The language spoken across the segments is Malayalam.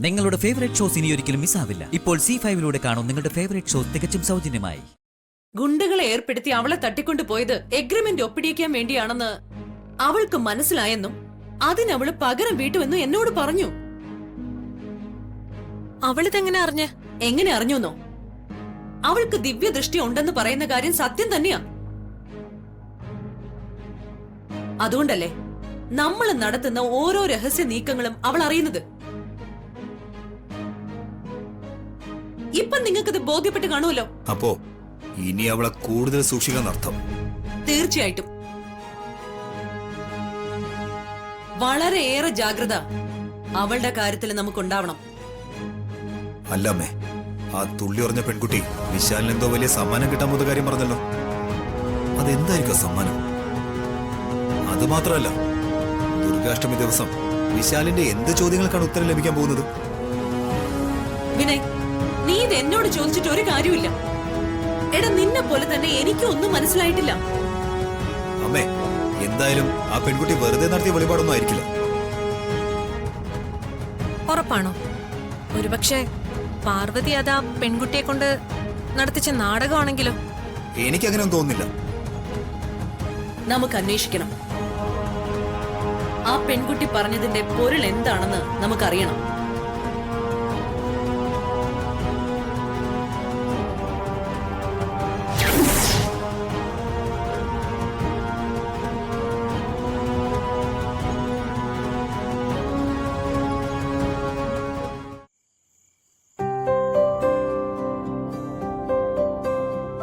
നിങ്ങളുടെ ഫേവറേറ്റ് ഷോസ് ഇനി ഒരിക്കലും മിസ്സാവില്ല. ഇപ്പോൾ C5-ലൂടെ കാണും നിങ്ങളുടെ ഫേവറേറ്റ് ഷോസ് തികച്ചും സൗജന്യമായി. ഗുണ്ടകളെ ഏർപ്പെടുത്തി അവളെ തട്ടിക്കൊണ്ടുപോയത് എഗ്രിമെന്റ് ഒപ്പിടിക്കാൻ വേണ്ടിയാണെന്ന് അവൾക്ക് മനസ്സിലായെന്നും അതിനവള് പകരം വീട്ടുമെന്നും എന്നോട് പറഞ്ഞു. അവളിതെങ്ങനെ അറിഞ്ഞ്? എങ്ങനെ അറിഞ്ഞുന്നോ? അവൾക്ക് ദിവ്യദൃഷ്ടി ഉണ്ടെന്ന് പറയുന്ന കാര്യം സത്യം തന്നെയാ. അതുകൊണ്ടല്ലേ നമ്മൾ നടത്തുന്ന ഓരോ രഹസ്യ നീക്കങ്ങളും അവൾ അറിയുന്നത്. ഇപ്പൊ നിങ്ങൾക്കത് ബോധ്യപ്പെട്ട് കാണുമല്ലോ. അപ്പോ ഇനി അവളെ കൂടുതൽ സൂക്ഷിക്കാൻ അർത്ഥം. തീർച്ചയായിട്ടും വളരെയേറെ ജാഗ്രത അവളുടെ കാര്യത്തിൽ നമുക്കുണ്ടാവണം. അല്ലമ്മേ, ആ തുള്ളി ഉറഞ്ഞ പെൺകുട്ടി വിശാലിന് എന്തോ വലിയ സമ്മാനം കിട്ടാൻ പോകുന്ന കാര്യം പറഞ്ഞല്ലോ. അതെന്തായിരിക്കും സമ്മാനം? അത് മാത്രമല്ല, ദുർഗാഷ്ടമി ദിവസം വിശാലിന്റെ എന്ത് ചോദ്യങ്ങൾക്കാണ് ഉത്തരം ലഭിക്കാൻ പോകുന്നത്? വിനയ്, നീ ഇത് എന്നോട് ചോദിച്ചിട്ട് ഒരു കാര്യമില്ല. എടാ, നിന്നെ പോലെ തന്നെ എനിക്കും ഒന്നും മനസ്സിലായിട്ടില്ല. അമ്മേ, എന്തായാലും ആ പെൺകുട്ടി വെറുതെ നടത്തിയ വെളിപാടൊന്നും ആയിരിക്കില്ല. ഉറപ്പാണോ? ഒരുപക്ഷെ പാർവതി അതാ പെൺകുട്ടിയെ കൊണ്ട് നടത്തിച്ച നാടകമാണെങ്കിലോ? എനിക്കങ്ങനെ തോന്നുന്നില്ല. നമുക്ക് അന്വേഷിക്കണം. ആ പെൺകുട്ടി പറഞ്ഞതിന്റെ പൊരുൾ എന്താണെന്ന് നമുക്കറിയണം.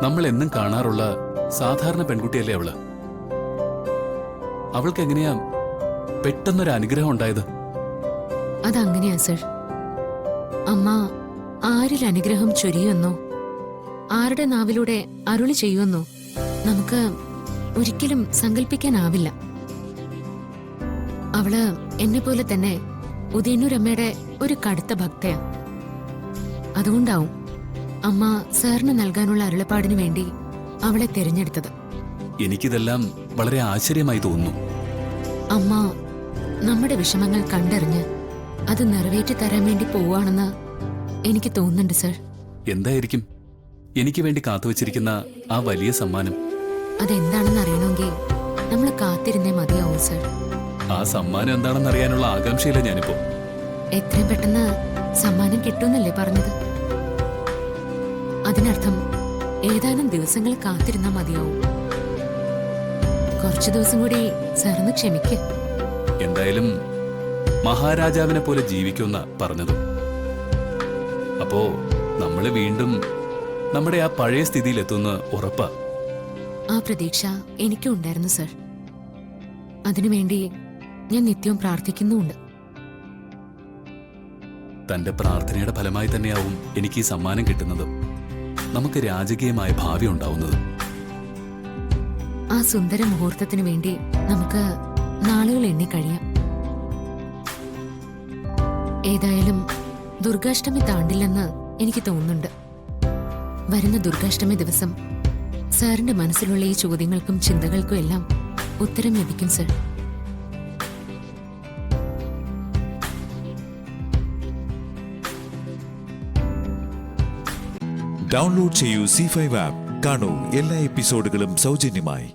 നമ്മൾ എന്നും കാണാറുള്ള സാധാരണ പെൺകുട്ടിയല്ലേ അവള്? അവൾക്ക് എങ്ങനെയാ പെട്ടെന്നൊരു അനുഗ്രഹം ഉണ്ടായത്? അതങ്ങനെയാ സർ. അമ്മ ആരിൽ അനുഗ്രഹം ചൊരിയുമെന്നോ ആരുടെ നാവിലൂടെ അരുളി ചെയ്യുമെന്നോ നമുക്ക് ഒരിക്കലും സങ്കല്പിക്കാനാവില്ല. അവള് എന്നെ പോലെ തന്നെ ഉദയന്നൂരമ്മയുടെ ഒരു കടുത്ത ഭക്തയാ. അതുകൊണ്ടാവും അമ്മ സാറിന് നൽകാനുള്ള അരുളപ്പാടിനു വേണ്ടി അവളെ തിരഞ്ഞെടുത്തത്. എനിക്കിതെല്ലാം വളരെ ആശ്ചര്യമായി തോന്നുന്നു. അമ്മ നമ്മുടെ വിഷമങ്ങൾ കണ്ടറിഞ്ഞ് അത് നിറവേറ്റി തരാൻ വേണ്ടി പോവാണെന്ന് എനിക്ക് തോന്നുന്നുണ്ട് സർ. എന്തായിരിക്കും എനിക്ക് വേണ്ടി കാത്തുവച്ചിരിക്കുന്ന ആ വലിയ സമ്മാനം? അതെന്താണെന്ന് അറിയണമെങ്കിൽ നമ്മൾ കാത്തിരുന്നേ മതിയാവും സർ. ആ സമ്മാനം എന്താണെന്ന് അറിയാനുള്ള ആകാംക്ഷയില്ല ഞാനിപ്പോ. എത്രയും പെട്ടെന്ന് സമ്മാനം കിട്ടുമെന്നല്ലേ പറഞ്ഞത്? അതിനർത്ഥം ഏതാനും ദിവസങ്ങൾ കാത്തിരുന്നാ മതിയാവും. കുറച്ചു ദിവസം കൂടി സാറിന് ക്ഷമിക്കുക. എന്തായാലും മഹാരാജാവിനെ പോലെ ജീവിക്കുമെന്ന പറഞ്ഞത്. അപ്പോ നമ്മള് വീണ്ടും നമ്മുടെ ആ പഴയ സ്ഥിതിയിലെത്തുന്ന ഉറപ്പാ. ആ പ്രതീക്ഷ എനിക്കും ഉണ്ടായിരുന്നു സർ. അതിനുവേണ്ടി ഞാൻ നിത്യവും പ്രാർത്ഥിക്കുന്നുമുണ്ട്. തന്റെ പ്രാർത്ഥനയുടെ ഫലമായി തന്നെയാവും എനിക്ക് ഈ സമ്മാനം കിട്ടുന്നത്. നമുക്ക് രാജകീയമായ ഭാവി ഉണ്ടാവുന്നത്. ആ സുന്ദര മുഹൂർത്തത്തിന് വേണ്ടി നമുക്ക് നാളുകൾ എണ്ണി കഴിയാം. ഏതായാലും ദുർഗാഷ്ടമി താണ്ടില്ലെന്ന് എനിക്ക് തോന്നുന്നുണ്ട്. വരുന്ന ദുർഗാഷ്ടമി ദിവസം സാറിന്റെ മനസ്സിലുള്ള ഈ ചോദ്യങ്ങൾക്കും ചിന്തകൾക്കും എല്ലാം ഉത്തരം ലഭിക്കും സർ. ഡൗൺലോഡ് ചെയ്യൂ C5 ആപ്പ്. കാണൂ എല്ലാ എപ്പിസോഡുകളും സൗജന്യമായി.